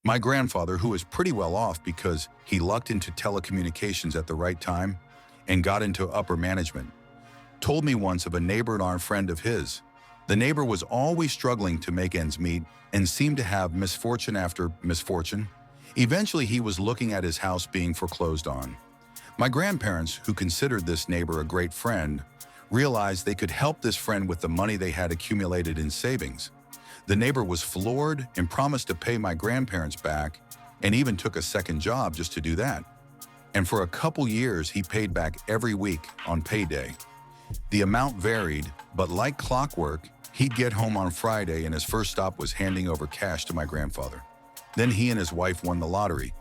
My grandfather, who was pretty well off because he lucked into telecommunications at the right time and got into upper management, told me once of a neighbor and our friend of his. The neighbor was always struggling to make ends meet and seemed to have misfortune after misfortune. Eventually, he was looking at his house being foreclosed on. My grandparents, who considered this neighbor a great friend, realized they could help this friend with the money they had accumulated in savings. The neighbor was floored and promised to pay my grandparents back and even took a second job just to do that. And for a couple years, he paid back every week on payday. The amount varied, but like clockwork, he'd get home on Friday and his first stop was handing over cash to my grandfather. Then he and his wife won the lottery.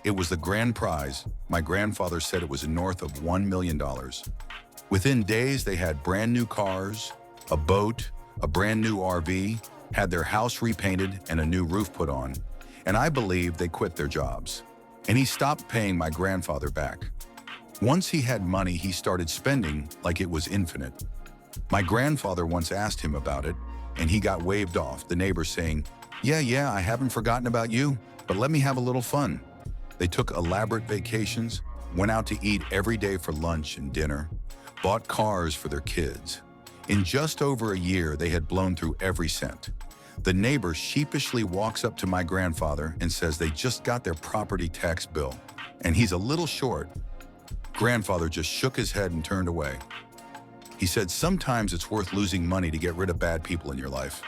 It was the grand prize. My grandfather said it was north of $1 million. Within days, they had brand new cars, a boat, a brand new RV, had their house repainted and a new roof put on. And I believe they quit their jobs. And he stopped paying my grandfather back. Once he had money, he started spending like it was infinite. My grandfather once asked him about it, and he got waved off, the neighbor saying, Yeah, I haven't forgotten about you, but let me have a little fun. They took elaborate vacations, went out to eat every day for lunch and dinner, bought cars for their kids. In just over a year, they had blown through every cent. The neighbor sheepishly walks up to my grandfather and says they just got their property tax bill, and he's a little short. Grandfather just shook his head and turned away. He said, Sometimes it's worth losing money to get rid of bad people in your life.